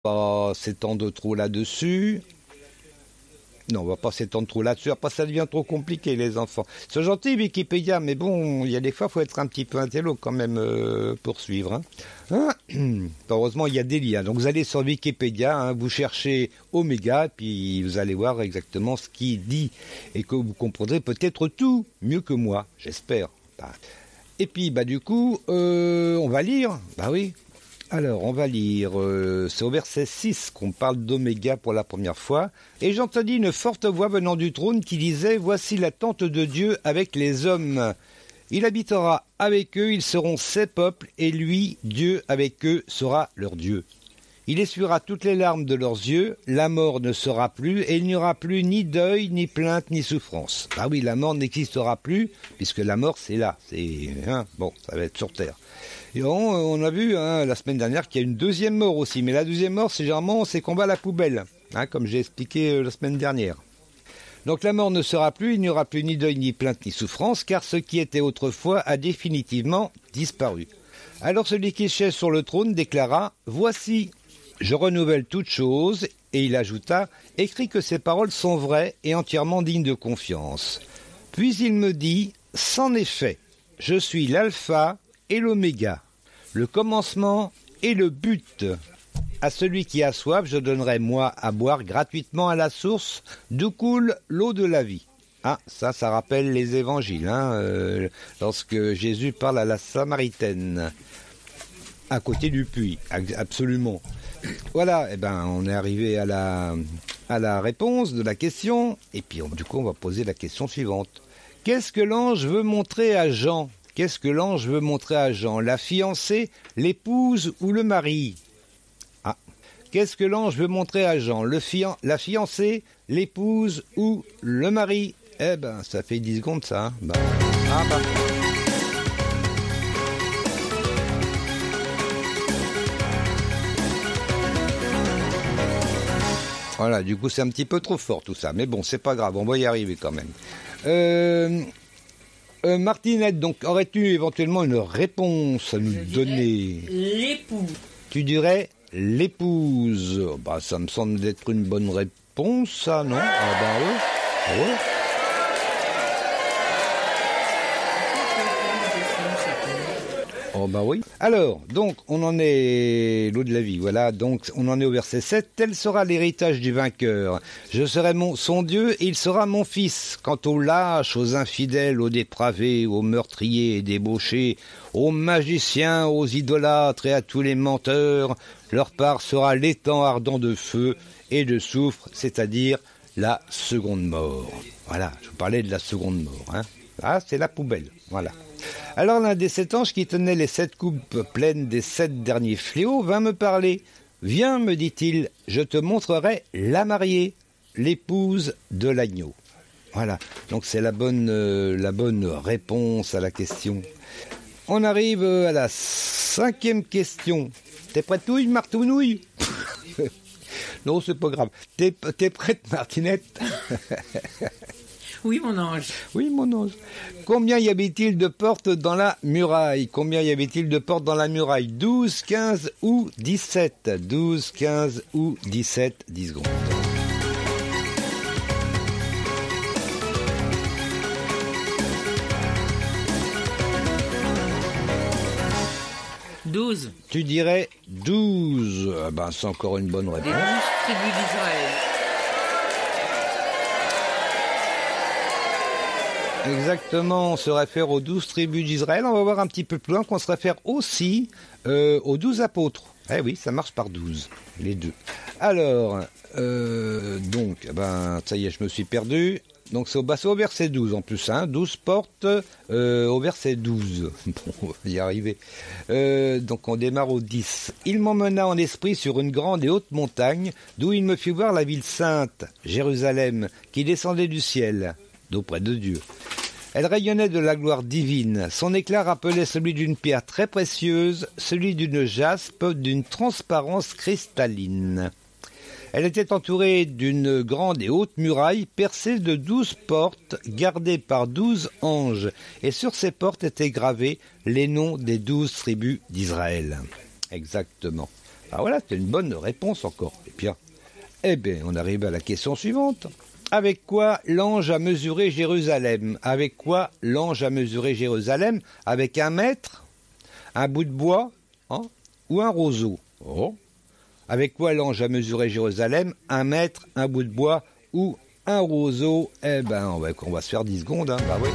Pas s'étendre trop là-dessus. Non, on va pas s'étendre trop là-dessus. Après, ça devient trop compliqué, les enfants. C'est gentil, Wikipédia, mais bon, il y a des fois, il faut être un petit peu intello quand même pour suivre. Heureusement, il y a des liens. Donc, vous allez sur Wikipédia, vous cherchez Oméga, puis vous allez voir exactement ce qu'il dit. Et que vous comprendrez peut-être tout mieux que moi, j'espère. Et puis, du coup, on va lire. Oui. Alors, on va lire, c'est au verset 6 qu'on parle d'Oméga pour la première fois. « Et j'entendis une forte voix venant du trône qui disait, voici la tente de Dieu avec les hommes. Il habitera avec eux, ils seront ses peuples, et lui, Dieu, avec eux, sera leur Dieu. Il essuiera toutes les larmes de leurs yeux, la mort ne sera plus, et il n'y aura plus ni deuil, ni plainte, ni souffrance. » Oui, la mort n'existera plus, puisque la mort, c'est là. Ça va être sur terre. Et on a vu la semaine dernière qu'il y a une deuxième mort aussi. Mais la deuxième mort, généralement, c'est qu'on va à la poubelle, comme j'ai expliqué la semaine dernière. Donc la mort ne sera plus, il n'y aura plus ni deuil, ni plainte, ni souffrance, car ce qui était autrefois a définitivement disparu. Alors celui qui siège sur le trône déclara « Voici, je renouvelle toutes choses », et il ajouta « Écris que ces paroles sont vraies et entièrement dignes de confiance. » Puis il me dit « C'en est fait, je suis l'alpha et l'oméga, le commencement et le but. À celui qui a soif, je donnerai moi à boire gratuitement à la source d'où coule l'eau de la vie. » Ça rappelle les évangiles, lorsque Jésus parle à la Samaritaine, à côté du puits, absolument. Voilà, on est arrivé à la réponse de la question, et puis du coup on va poser la question suivante. Qu'est-ce que l'ange veut montrer à Jean ? Qu'est-ce que l'ange veut montrer à Jean ? La fiancée, l'épouse ou le mari ? Qu'est-ce que l'ange veut montrer à Jean ? La fiancée, l'épouse ou le mari ? Ça fait 10 secondes ça. Voilà, du coup c'est un petit peu trop fort tout ça. Mais bon, c'est pas grave, on va y arriver quand même. Martinette, donc, aurais-tu éventuellement une réponse à nous donner ? L'époux. Tu dirais l'épouse. Ça me semble être une bonne réponse, ça, non ? Oui. Oui. Alors, donc, on en est l'eau de la vie, voilà, donc on en est au verset 7. « Tel sera l'héritage du vainqueur. Je serai son Dieu et il sera mon fils. Quant aux lâches, aux infidèles, aux dépravés, aux meurtriers et débauchés, aux magiciens, aux idolâtres et à tous les menteurs, leur part sera l'étang ardent de feu et de soufre, c'est-à-dire la seconde mort. » Voilà, je vous parlais de la seconde mort, c'est la poubelle, voilà. Alors l'un des 7 anges qui tenait les 7 coupes pleines des 7 derniers fléaux vint me parler. « Viens, me dit-il, je te montrerai la mariée, l'épouse de l'agneau. » Voilà, donc c'est la bonne réponse à la question. On arrive à la 5e question. T'es prête, nouille, Martounouille ? Non, c'est pas grave. T'es prête, Martinette ? Oui, mon ange. Oui, mon ange. Combien y avait-il de portes dans la muraille ? Combien y avait-il de portes dans la muraille ? 12, 15 ou 17 ? 12, 15 ou 17, 10 secondes. « 12. » Tu dirais 12. C'est encore une bonne réponse. Les 12 tribus d'Israël. Exactement, on se réfère aux 12 tribus d'Israël. On va voir un petit peu plus loin qu'on se réfère aussi aux 12 apôtres. Eh oui, ça marche par 12, les deux. Alors, ça y est, je me suis perdu. Donc c'est au verset 12 en plus, 12 portes au verset 12. Bon, on va y arriver. Donc on démarre au 10. « Il m'emmena en esprit sur une grande et haute montagne, d'où il me fit voir la ville sainte, Jérusalem, qui descendait du ciel, d'auprès de Dieu. Elle rayonnait de la gloire divine. Son éclat rappelait celui d'une pierre très précieuse, celui d'une jaspe, d'une transparence cristalline. Elle était entourée d'une grande et haute muraille percée de 12 portes gardées par 12 anges, et sur ces portes étaient gravés les noms des 12 tribus d'Israël. » Exactement. Ah voilà, c'est une bonne réponse encore. Et bien, on arrive à la question suivante. Avec quoi l'ange a mesuré Jérusalem? Avec quoi l'ange a mesuré Jérusalem? Avec un mètre, un bout de bois, hein, ou un roseau? Oh. Avec quoi l'ange a mesuré Jérusalem? Un mètre, un bout de bois ou un roseau? On va se faire 10 secondes, hein. Bah oui.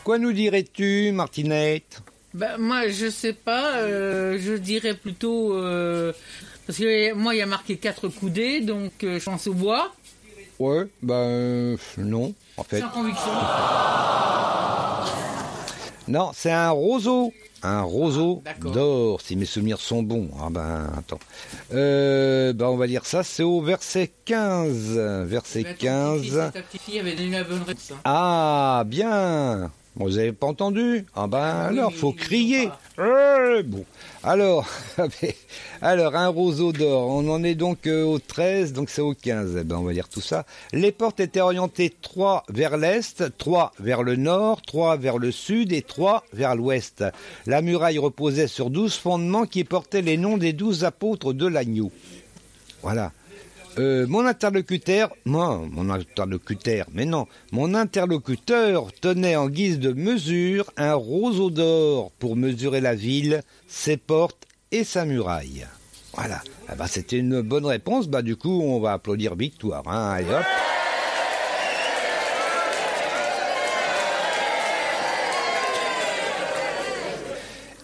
Quoi nous dirais-tu, Martinette? Moi, je sais pas. Je dirais plutôt... parce que moi, il y a marqué 4 coudées, donc je pense au bois. Ouais, non, en fait. Sans conviction. Non, c'est un roseau. Un roseau d'or, si mes souvenirs sont bons. Attends. On va lire ça, c'est au verset 15. Verset 15. Ta petite fille avait donné la bonne réponse. Ah, bien. Vous n'avez pas entendu? Alors, faut crier. Bon. Alors, un roseau d'or. On en est donc au 13, donc c'est au 15. On va lire tout ça. Les portes étaient orientées 3 vers l'est, 3 vers le nord, 3 vers le sud et 3 vers l'ouest. La muraille reposait sur 12 fondements qui portaient les noms des 12 apôtres de l'agneau. Mon interlocuteur tenait en guise de mesure un roseau d'or pour mesurer la ville, ses portes et sa muraille. Voilà. C'était une bonne réponse. Du coup, on va applaudir Victoire. Hein. Allez, hop.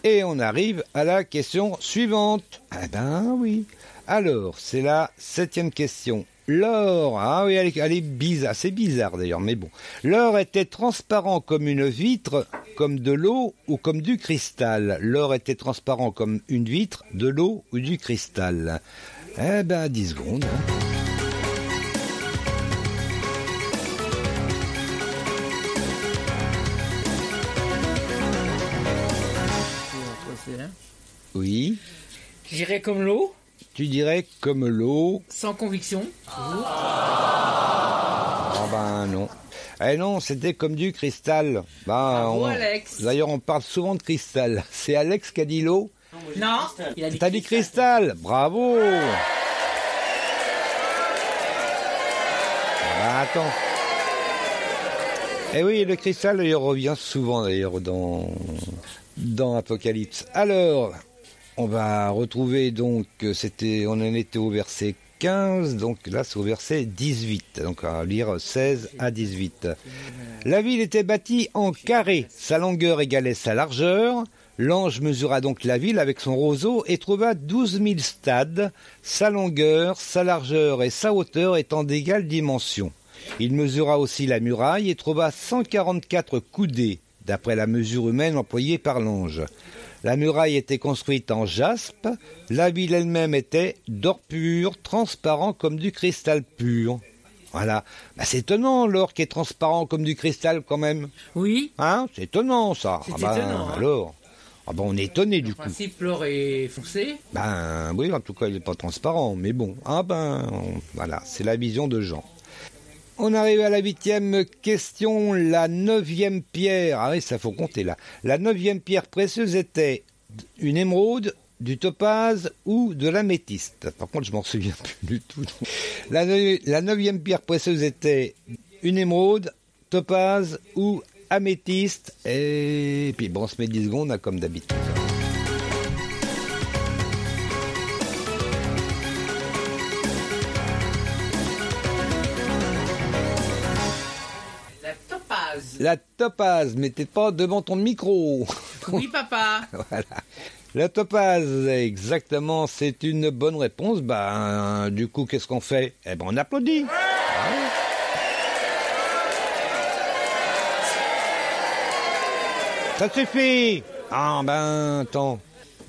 Et on arrive à la question suivante. Oui. Alors, c'est la 7e question. L'or, elle est bizarre, c'est bizarre d'ailleurs, mais bon. L'or était transparent comme une vitre, comme de l'eau ou comme du cristal. L'or était transparent comme une vitre, de l'eau ou du cristal. 10 secondes. Oui. J'irais comme l'eau. Tu dirais comme l'eau. Sans conviction. Non. Non, c'était comme du cristal. Alex. D'ailleurs, on parle souvent de cristal. C'est Alex qui a dit l'eau? Non, il a dit T'as dit cristal. Bravo. Attends. Oui, le cristal, il revient souvent d'ailleurs dans Apocalypse. Alors... On va retrouver donc, on en était au verset 15, donc là c'est au verset 18, donc on va lire 16 à 18. La ville était bâtie en carré, sa longueur égalait sa largeur, l'ange mesura donc la ville avec son roseau et trouva 12 000 stades, sa longueur, sa largeur et sa hauteur étant d'égale dimension. Il mesura aussi la muraille et trouva 144 coudées, d'après la mesure humaine employée par l'ange. La muraille était construite en jaspe, la ville elle-même était d'or pur, transparent comme du cristal pur. Voilà. C'est étonnant, l'or qui est transparent comme du cristal quand même. Oui. Hein? C'est étonnant ça. C'est étonnant. Alors. On est étonné du coup. En principe, l'or est foncé. Oui, en tout cas, il n'est pas transparent. Mais bon, voilà, c'est la vision de Jean. On arrive à la 8e question, la 9e pierre. Ah oui, ça faut compter là. La 9e pierre précieuse était une émeraude, du topaze ou de l'améthyste. Par contre, je m'en souviens plus du tout. La 9e pierre précieuse était une émeraude, topaze ou améthyste. Et puis on se met 10 secondes comme d'habitude. La topaze, mais t'es pas devant ton micro. Oui, papa. Voilà. La topaze, exactement, c'est une bonne réponse. Du coup, qu'est-ce qu'on fait? On applaudit. Ça suffit. Attends.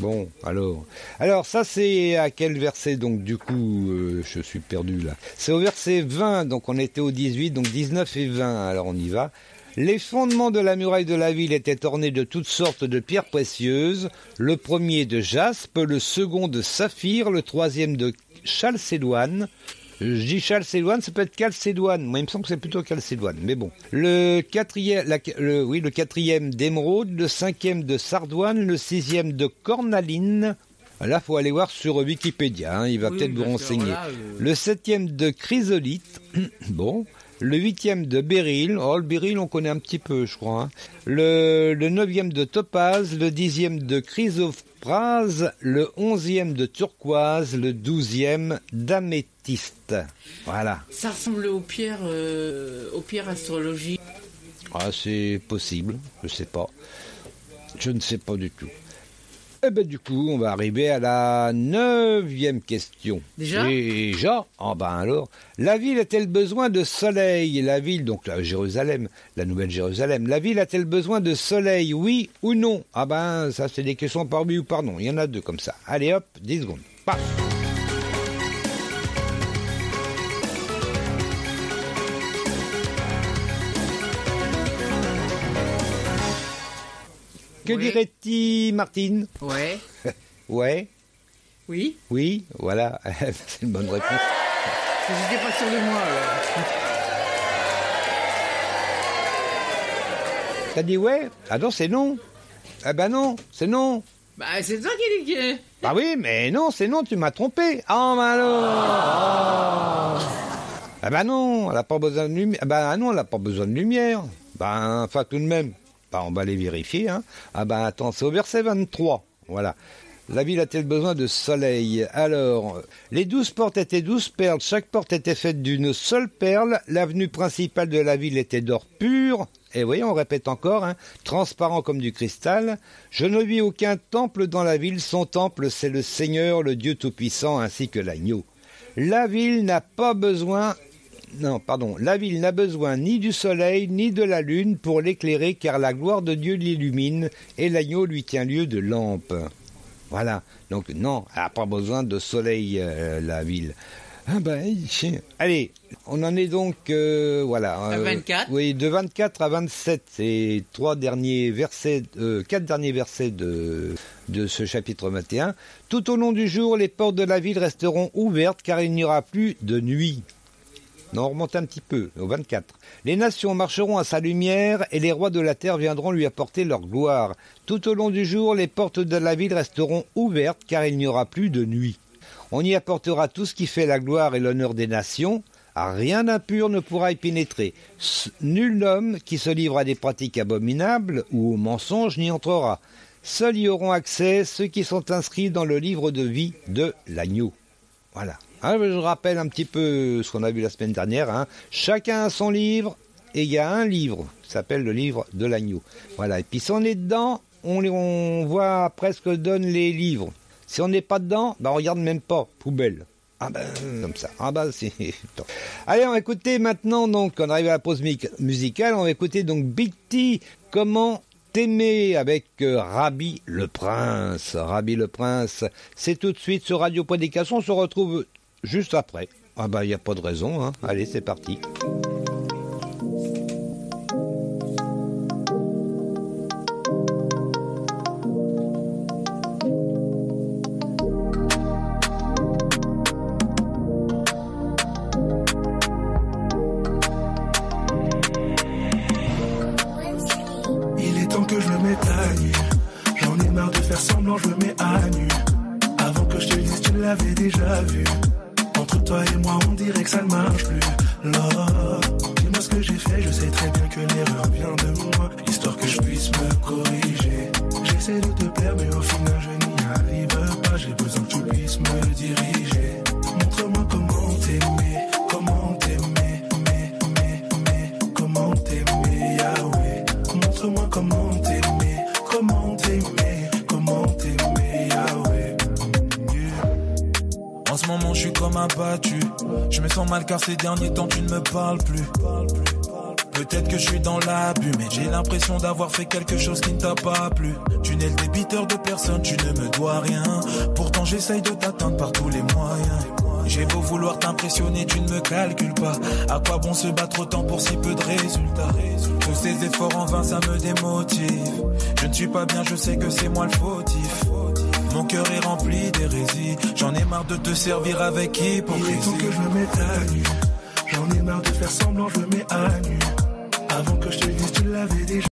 Bon, alors ça c'est à quel verset donc du coup je suis perdu là. C'est au verset 20, donc on était au 18, donc 19 et 20, alors on y va. Les fondements de la muraille de la ville étaient ornés de toutes sortes de pierres précieuses, le premier de jaspe, le second de saphir, le troisième de chalcédoine, Je dis Chalcédoine, ça peut être Calcédoine. Moi, il me semble que c'est plutôt Calcédoine. Mais bon. Le quatrième d'Émeraude, le 5e de Sardoine, le 6e de Cornaline. Là, faut aller voir sur Wikipédia. Hein, il va peut-être vous renseigner. Là, le 7e de Chrysolite. Bon. Le 8e de Béryl. Oh, le Béryl, on connaît un petit peu, je crois. Hein. Le 9e de Topaze, le 10e de Chrysoprase, le 11e de Turquoise, le 12e d'Améthyste. Voilà. Ça ressemble aux pierres astrologiques. Ah, c'est possible, je sais pas. Je ne sais pas du tout. Eh ben du coup, on va arriver à la 9e question. Déjà? Ah ben alors, la ville a-t-elle besoin de soleil? La ville, donc la Jérusalem, la nouvelle Jérusalem, la ville a-t-elle besoin de soleil, oui ou non? Ah ben, ça c'est des questions par oui ou par non. Il y en a deux comme ça. Allez hop, 10 secondes. Paf! Que dirait-il, Martine? Ouais. Ouais. Oui. Oui, voilà, c'est une bonne réponse. J'étais pas sûr de moi, alors. T'as dit ouais? Ah non, c'est non. Ah ben non, c'est non. Bah c'est toi qui dis que... Bah oui, mais non, c'est non, tu m'as trompé. Ah ben alors. Ah ben non, elle n'a pas besoin de lumière. Ben non, elle n'a pas besoin de lumière. Ben, enfin tout de même. On va les vérifier. Hein. Ah ben attends, c'est au verset 23. Voilà. La ville a-t-elle besoin de soleil? Alors, les 12 portes étaient 12 perles. Chaque porte était faite d'une seule perle. L'avenue principale de la ville était d'or pur. Et voyez, on répète encore, hein, transparent comme du cristal. Je ne vis aucun temple dans la ville. Son temple, c'est le Seigneur, le Dieu Tout-Puissant, ainsi que l'agneau. La ville n'a pas besoin... Non, pardon, la ville n'a besoin ni du soleil ni de la lune pour l'éclairer, car la gloire de Dieu l'illumine et l'agneau lui tient lieu de lampe. Voilà, donc non, elle n'a pas besoin de soleil, la ville. Ah ben, allez, on en est donc, voilà. À 24. Oui, de 24 à 27, c'est 4 derniers versets de ce chapitre 21. Tout au long du jour, les portes de la ville resteront ouvertes, car il n'y aura plus de nuit. Non, on remonte un petit peu, au 24. Les nations marcheront à sa lumière et les rois de la terre viendront lui apporter leur gloire. Tout au long du jour, les portes de la ville resteront ouvertes car il n'y aura plus de nuit. On y apportera tout ce qui fait la gloire et l'honneur des nations. Rien d'impur ne pourra y pénétrer. Nul homme qui se livre à des pratiques abominables ou aux mensonges n'y entrera. Seuls y auront accès ceux qui sont inscrits dans le livre de vie de l'agneau. Voilà. Hein, je rappelle un petit peu ce qu'on a vu la semaine dernière. Hein. Chacun a son livre et il y a un livre qui s'appelle le livre de l'agneau. Voilà. Et puis si on est dedans, on voit presque donne les livres. Si on n'est pas dedans, on regarde même pas. Poubelle. Ah ben, comme ça. Ah ben, c'est... Allez, on va écouter maintenant, donc, on arrive à la pause musicale, on va écouter donc Big T, Comment t'aimer avec Rabbi le Prince. Rabbi le Prince, c'est tout de suite sur Radio Prédication, on se retrouve juste après. Ah ben, il n'y a pas de raison, hein. Allez, c'est parti. Je me mets à nu. Avant que je te le dise, tu l'avais déjà vu. Entre toi et moi, on dirait que ça ne marche plus. Là, dis-moi ce que j'ai fait, je sais très bien que l'erreur vient de moi. Histoire que je puisse me corriger. J'essaie de te plaire, mais au final, je n'y arrive pas. J'ai besoin que tu puisses me diriger. Montre-moi comment t'aimer, comment t'aimer, comment t'aimer, Yahweh. Montre-moi comment t'aimer, comment t'aimer. En ce moment je suis comme abattu. Je me sens mal car ces derniers temps tu ne me parles plus. Peut-être que je suis dans l'abus, mais j'ai l'impression d'avoir fait quelque chose qui ne t'a pas plu. Tu n'es le débiteur de personne, tu ne me dois rien. Pourtant j'essaye de t'atteindre par tous les moyens. J'ai beau vouloir t'impressionner, tu ne me calcules pas. À quoi bon se battre autant pour si peu de résultats? Tous ces efforts en vain, ça me démotive. Je ne suis pas bien, je sais que c'est moi le fautif. Mon cœur est rempli d'hérésie. J'en ai marre de te servir avec hypocrisie. Il est temps que je me mette à nu. J'en ai marre de faire semblant, je me mets à nu. Avant que je te le dise, tu l'avais déjà.